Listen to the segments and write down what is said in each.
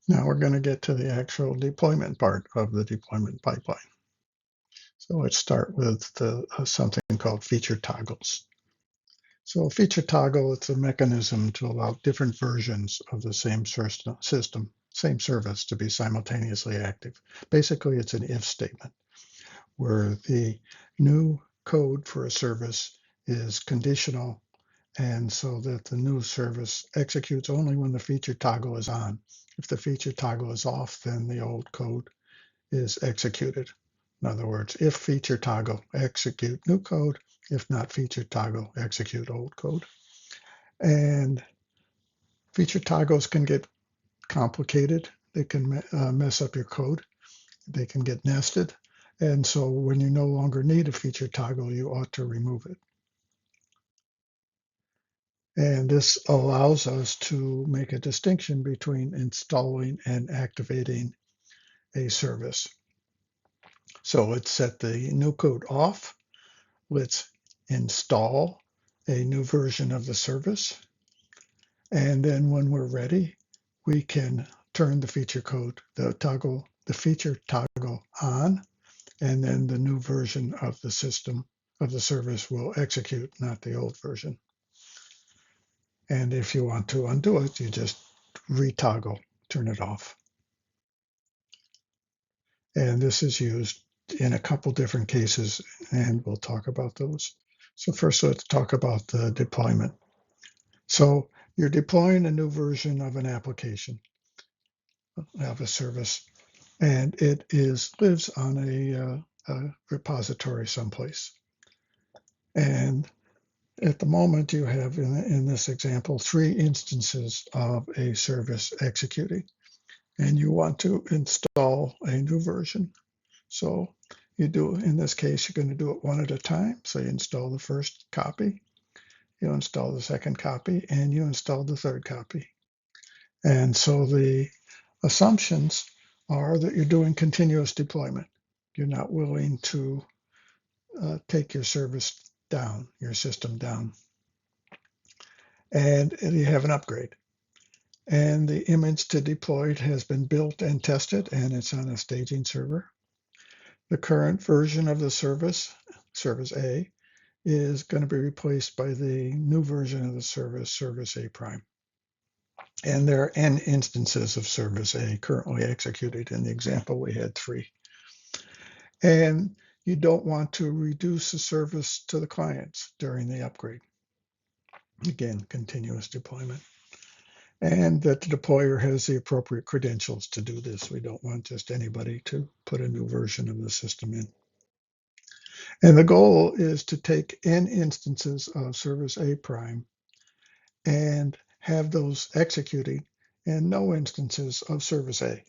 Now we're going to get to the actual deployment part of the deployment pipeline. So let's start with something called feature toggles. So a feature toggle, it's a mechanism to allow different versions of the same system, same service to be simultaneously active. Basically, it's an if statement where the new code for a service is conditional, and so that the new service executes only when the feature toggle is on. If the feature toggle is off, then the old code is executed. In other words, if feature toggle, execute new code. If not feature toggle, execute old code. And feature toggles can get complicated. They can mess up your code. They can get nested. And so when you no longer need a feature toggle, you ought to remove it. And this allows us to make a distinction between installing and activating a service. So let's set the new code off. Let's install a new version of the service. And then when we're ready, we can turn the feature code, the feature toggle on, and then the new version of the system of the service will execute, not the old version. And if you want to undo it, you just retoggle, turn it off. And this is used in a couple different cases, and we'll talk about those. So first, let's talk about the deployment. So you're deploying a new version of an application, of a service, and it lives on a repository someplace. And at the moment, you have, in this example, 3 instances of a service executing, and you want to install a new version. So you do, in this case, you're going to do it one at a time. So you install the first copy, you install the second copy, and you install the third copy. And so the assumptions are that you're doing continuous deployment. You're not willing to take your service down, your system down. And you have an upgrade. And the image to deploy it has been built and tested, and it's on a staging server. The current version of the service, Service A, is going to be replaced by the new version of the service, Service A prime. And there are n instances of Service A currently executed. In the example, we had 3. And you don't want to reduce the service to the clients during the upgrade. Again, continuous deployment. And that the deployer has the appropriate credentials to do this. We don't want just anybody to put a new version of the system in. And the goal is to take n instances of Service A prime and have those executing and no instances of Service A.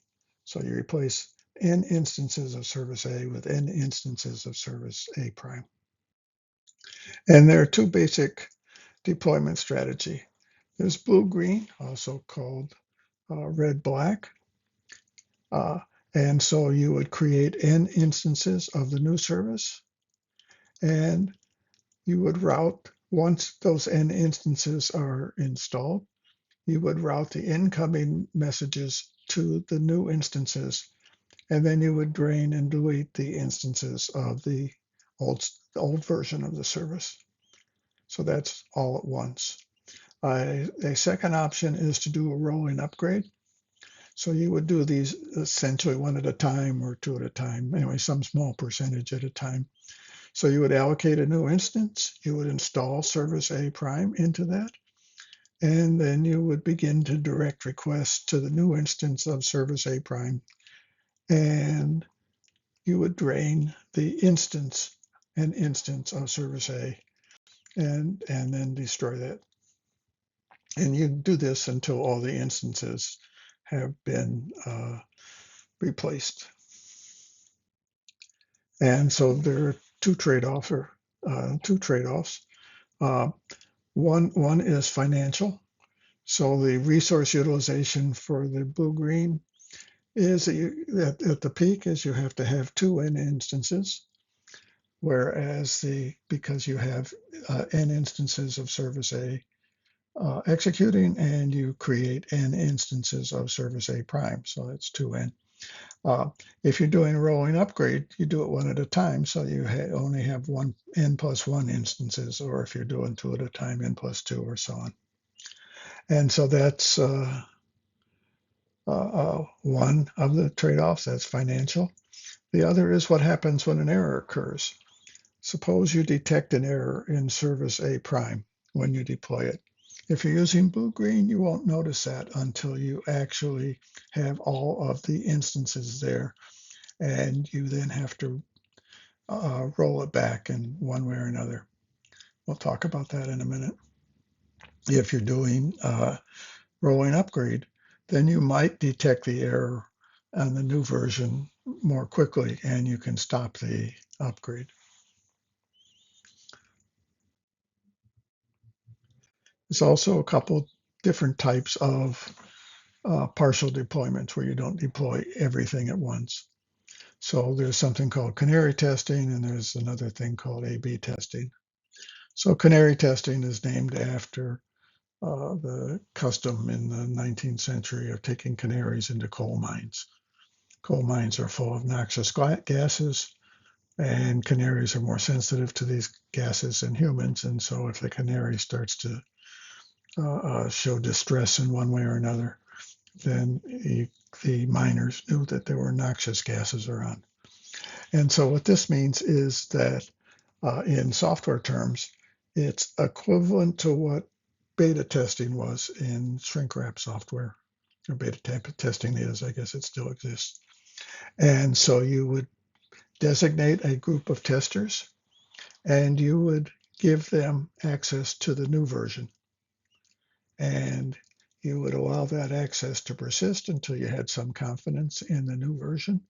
So you replace n instances of Service A with n instances of Service A prime. And there are 2 basic deployment strategy. There's blue-green, also called red-black. And so you would create n instances of the new service, and you would route, once those n instances are installed, you would route the incoming messages to the new instances, and then you would drain and delete the instances of the old version of the service. So that's all at once. A second option is to do a rolling upgrade. So you would do these essentially one at a time or 2 at a time, anyway, some small percentage at a time. So you would allocate a new instance, you would install Service A prime into that, and then you would begin to direct requests to the new instance of Service A prime, and you would drain the instance of Service A and then destroy that. And you do this until all the instances have been replaced. And so there are 2 trade-offs. One is financial. So the resource utilization for the blue-green is that at the peak is you have to have 2 n instances, whereas because you have n instances of Service A, executing, and you create n instances of service A prime. So that's 2n. If you're doing a rolling upgrade, you do it one at a time, so you only have one n plus one instances, or if you're doing two at a time, n plus two, or so on. And so that's one of the trade-offs. That's financial. The other is what happens when an error occurs. Suppose you detect an error in service A prime when you deploy it. If you're using blue-green, you won't notice that until you actually have all of the instances there, and you then have to roll it back in one way or another. We'll talk about that in a minute. If you're doing rolling upgrade, then you might detect the error on the new version more quickly, and you can stop the upgrade. There's also a couple different types of partial deployments where you don't deploy everything at once. So there's something called canary testing, and there's another thing called A/B testing. So canary testing is named after the custom in the 19th century of taking canaries into coal mines. Coal mines are full of noxious gases, and canaries are more sensitive to these gases than humans. And so if the canary starts to show distress in one way or another, then the miners knew that there were noxious gases around. And so what this means is that in software terms, it's equivalent to what beta testing was in shrink wrap software, or beta testing is, I guess it still exists. And so you would designate a group of testers, and you would give them access to the new version. And you would allow that access to persist until you had some confidence in the new version.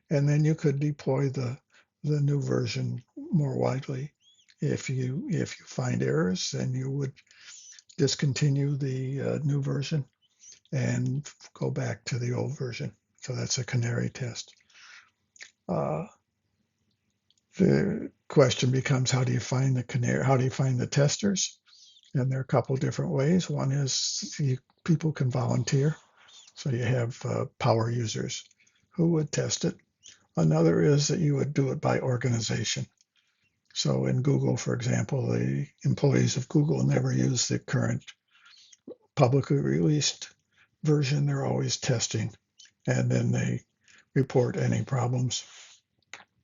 And then you could deploy the new version more widely. If you find errors, then you would discontinue the new version and go back to the old version. So that's a canary test. The question becomes, how do you find the canary? How do you find the testers? And there are a couple different ways. One is people can volunteer. So you have power users who would test it. Another is that you would do it by organization. So in Google, for example, the employees of Google never use the current publicly released version. They're always testing, and then they report any problems.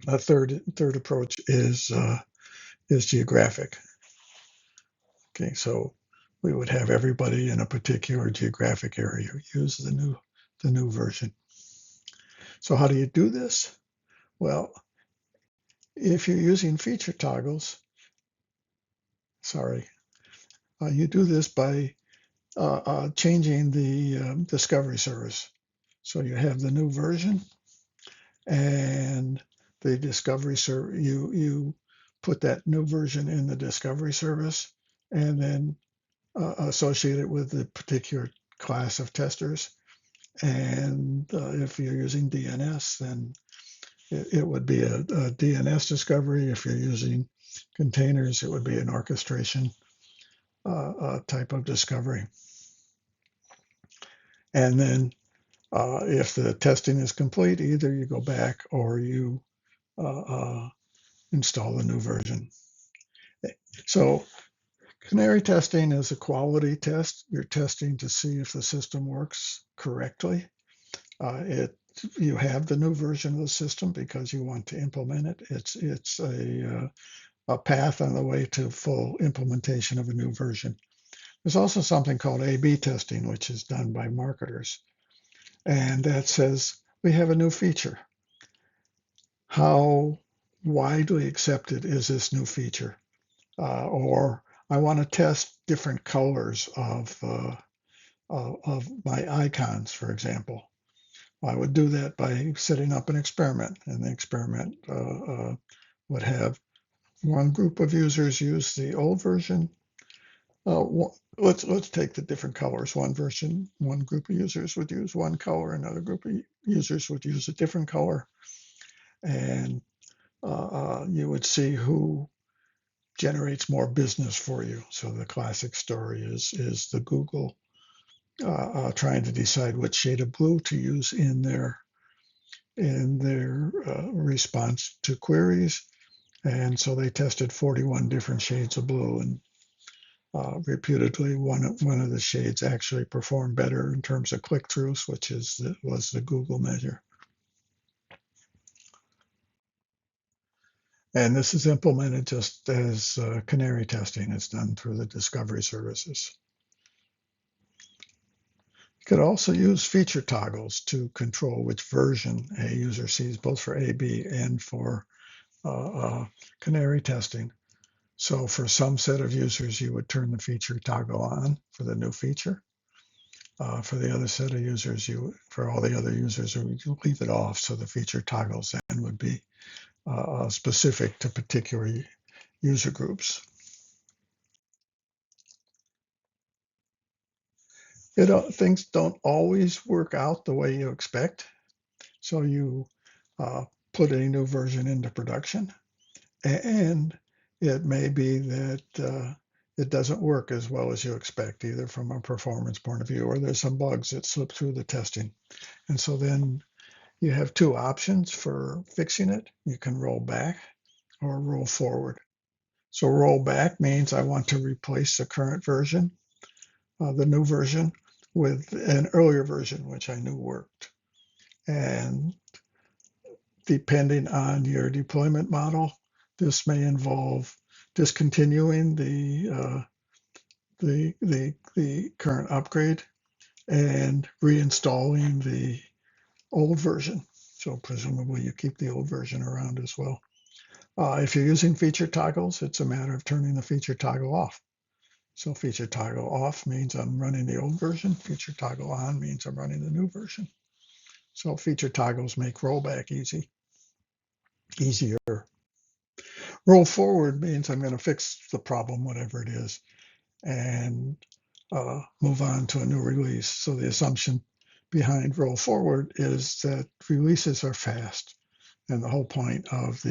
A third approach is geographic. Okay, so we would have everybody in a particular geographic area use the new version. So how do you do this? Well, if you're using feature toggles, you do this by changing the discovery service. So you have the new version, and the discovery service, you put that new version in the discovery service, and then associate it with the particular class of testers. And if you're using DNS, then it would be a DNS discovery. If you're using containers, it would be an orchestration type of discovery. And then if the testing is complete, either you go back or you install the new version. So canary testing is a quality test. You're testing to see if the system works correctly. You have the new version of the system because you want to implement it. It's a path on the way to full implementation of a new version. There's also something called A/B testing, which is done by marketers. And that says, we have a new feature. How widely accepted is this new feature? Or I want to test different colors of my icons, for example. I would do that by setting up an experiment, and the experiment would have one group of users use the old version. Let's take the different colors. One group of users would use one color, another group of users would use a different color, and you would see who generates more business for you. So the classic story is the Google trying to decide which shade of blue to use in their response to queries. And so they tested 41 different shades of blue, and reputedly one of the shades actually performed better in terms of click-throughs, which was the Google measure. And this is implemented just as canary testing is done through the discovery services. You could also use feature toggles to control which version a user sees, both for A/B and for canary testing. So for some set of users, you would turn the feature toggle on for the new feature. For the other set of users, for all the other users, you leave it off. So the feature toggles then would be specific to particular user groups. Things don't always work out the way you expect. So you put a new version into production, and it may be that it doesn't work as well as you expect, either from a performance point of view, or there's some bugs that slip through the testing. And so then you have two options for fixing it. You can roll back or roll forward. So roll back means I want to replace the current version, the new version, with an earlier version, which I knew worked. And depending on your deployment model, this may involve discontinuing the current upgrade and reinstalling the old version. So presumably you keep the old version around as well. If you're using feature toggles, it's a matter of turning the feature toggle off. So feature toggle off means I'm running the old version. Feature toggle on means I'm running the new version. So feature toggles make rollback easier. Roll forward means I'm going to fix the problem, whatever it is, and move on to a new release. So the assumption behind roll forward is that releases are fast. And the whole point of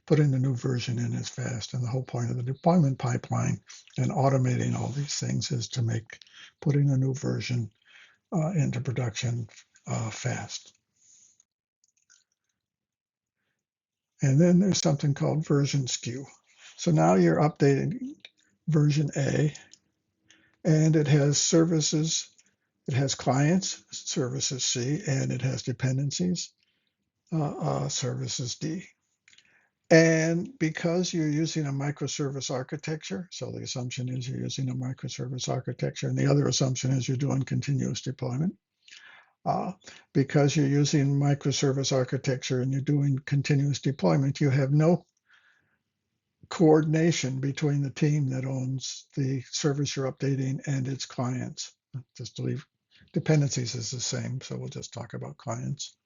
putting the new version in is fast. And the whole point of the deployment pipeline and automating all these things is to make putting a new version into production fast. And then there's something called version skew. So now you're updating version A, and it has services, it has clients, services C, and it has dependencies, services D. And because you're using a microservice architecture, so the assumption is you're using a microservice architecture, and the other assumption is you're doing continuous deployment. Because you're using microservice architecture and you're doing continuous deployment, you have no coordination between the team that owns the service you're updating and its clients. Just to leave dependencies is the same, so we'll just talk about clients.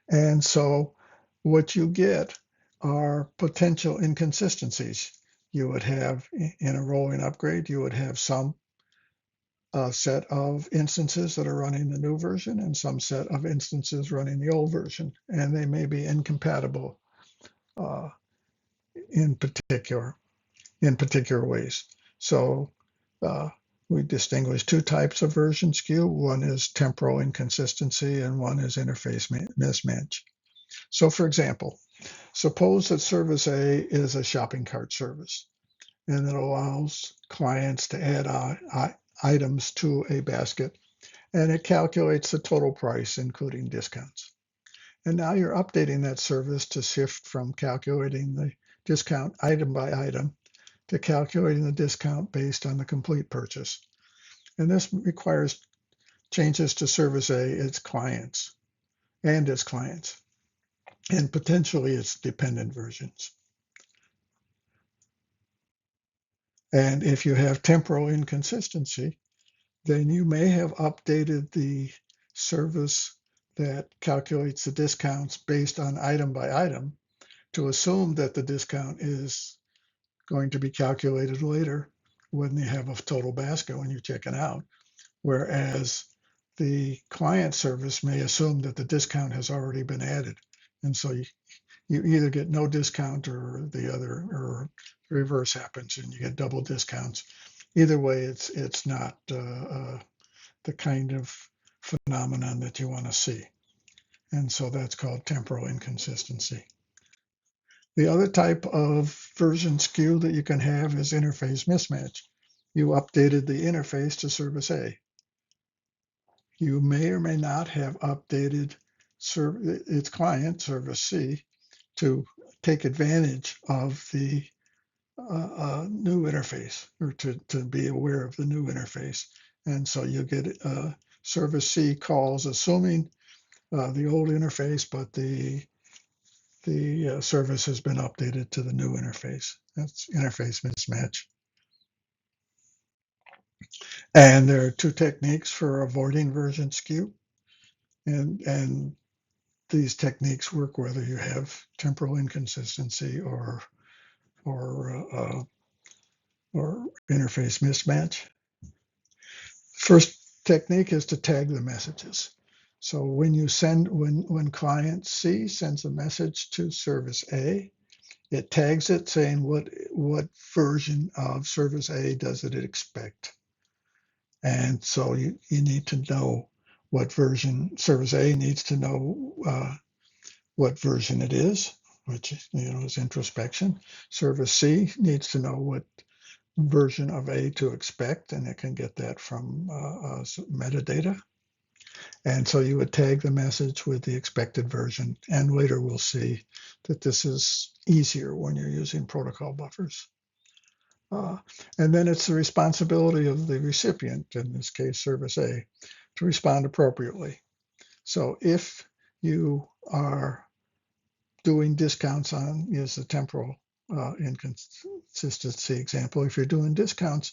And so what you get are potential inconsistencies. You would have in a rolling upgrade, you would have some set of instances that are running the new version and some set of instances running the old version, and they may be incompatible uh, in particular ways. So we distinguish two types of version skew. One is temporal inconsistency and one is interface mismatch. So for example, suppose that service A is a shopping cart service and it allows clients to add items to a basket, and it calculates the total price, including discounts. And now you're updating that service to shift from calculating the discount item by item to calculating the discount based on the complete purchase. And this requires changes to service A, its clients, and potentially its dependent versions. And if you have temporal inconsistency, then you may have updated the service that calculates the discounts based on item by item to assume that the discount is going to be calculated later when you have a total basket when you're checking out. Whereas the client service may assume that the discount has already been added. And so you either get no discount or the other, or the reverse happens and you get double discounts. Either way, it's not the kind of phenomenon that you want to see. And so that's called temporal inconsistency. The other type of version skew that you can have is interface mismatch. You updated the interface to service A. You may or may not have updated its client, service C, to take advantage of the new interface, or to be aware of the new interface. And so you get service C calls assuming the old interface, but the service has been updated to the new interface. That's interface mismatch. And there are two techniques for avoiding version skew. And these techniques work whether you have temporal inconsistency or or interface mismatch. First technique is to tag the messages. So when client C sends a message to service A, it tags it saying what version of service A does it expect. And so you need to know what version. Service A needs to know what version it is, which is introspection. Service C needs to know what version of A to expect, and it can get that from metadata. And so you would tag the message with the expected version. And later we'll see that this is easier when you're using protocol buffers. And then it's the responsibility of the recipient, in this case, service A, to respond appropriately. So if you are doing discounts on, use the temporal inconsistency example, if you're doing discounts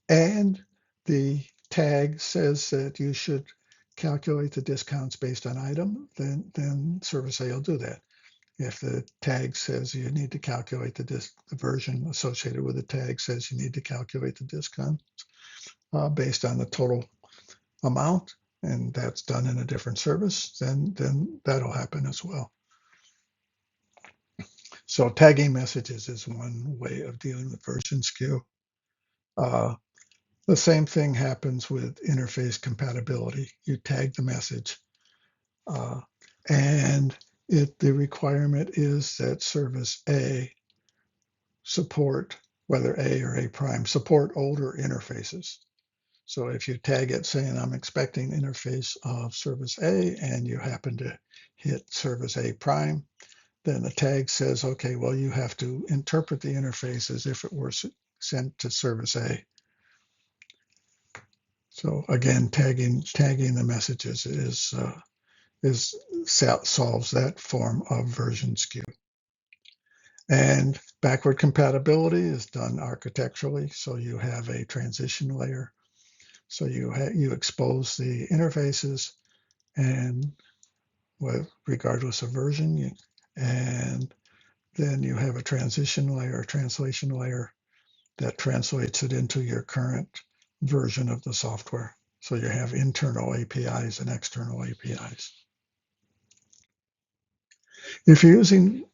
and the tag says that you should calculate the discounts based on item, then service A will do that. If the tag says you need to calculate the version associated with the tag says you need to calculate the discount based on the total amount, and that's done in a different service, then that'll happen as well. So tagging messages is one way of dealing with version skew. The same thing happens with interface compatibility. You tag the message, and the requirement is that service A support, whether A or A prime, support older interfaces. So if you tag it saying I'm expecting interface of service A and you happen to hit service A prime, then the tag says, okay, well, you have to interpret the interface as if it were sent to service A. So again, tagging the messages solves that form of version skew. And backward compatibility is done architecturally. So you have a transition layer. So you expose the interfaces, and regardless of version, and then you have a transition layer, a translation layer that translates it into your current version of the software. So you have internal APIs and external APIs. If you're using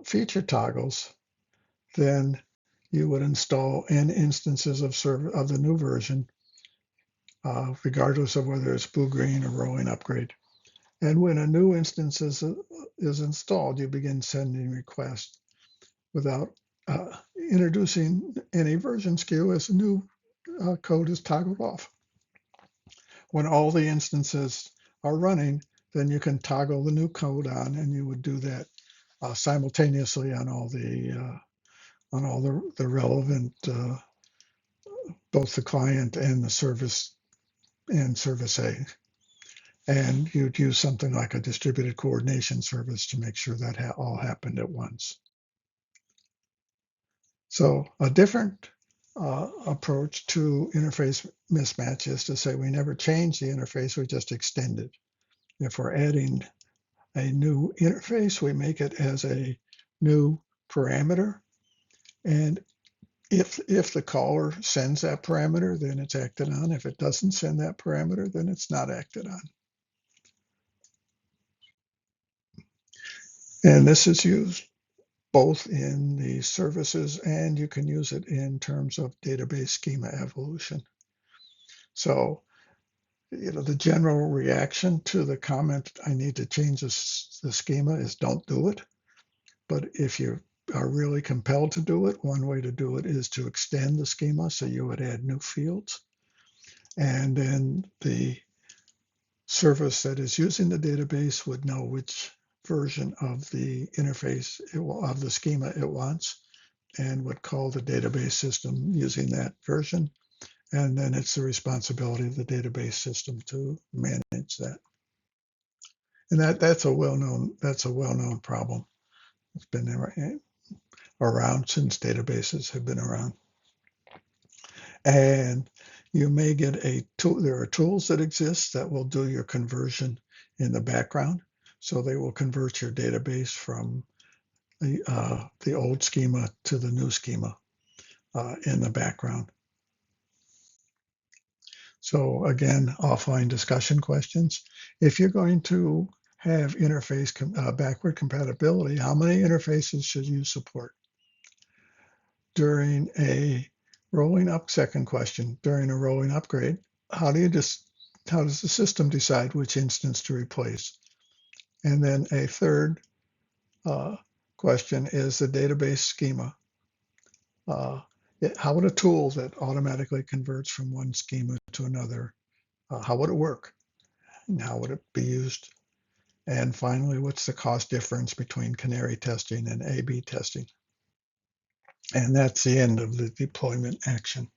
feature toggles, then you would install n instances of the new version, regardless of whether it's blue, green, or rolling upgrade. And when a new instance is installed, you begin sending requests without introducing any version skew as the new code is toggled off. When all the instances are running, then you can toggle the new code on, and you would do that simultaneously on all the relevant both the client and the service and service A. And you'd use something like a distributed coordination service to make sure that all happened at once. So a different approach to interface mismatch is to say we never change the interface, we just extend it. If we're adding a new interface, we make it as a new parameter. And if the caller sends that parameter, then it's acted on. If it doesn't send that parameter, then it's not acted on. And this is used both in the services and you can use it in terms of database schema evolution. So, the general reaction to the comment, I need to change the schema, is don't do it. But if you are really compelled to do it, one way to do it is to extend the schema. So you would add new fields. And then the service that is using the database would know which version of the interface of the schema it wants and would call the database system using that version. And then it's the responsibility of the database system to manage that. And that's a well-known problem. It's been around since databases have been around. And you may get a tool. There are tools that exist that will do your conversion in the background. So they will convert your database from the old schema to the new schema in the background. So again, offline discussion questions. If you're going to have interface backward compatibility, how many interfaces should you support? During a rolling up, second question, during a rolling upgrade, how does the system decide which instance to replace? And then a third question is the database schema. How would a tool that automatically converts from one schema to another, how would it work? And how would it be used? And finally, what's the cost difference between canary testing and A/B testing? And that's the end of the deployment action.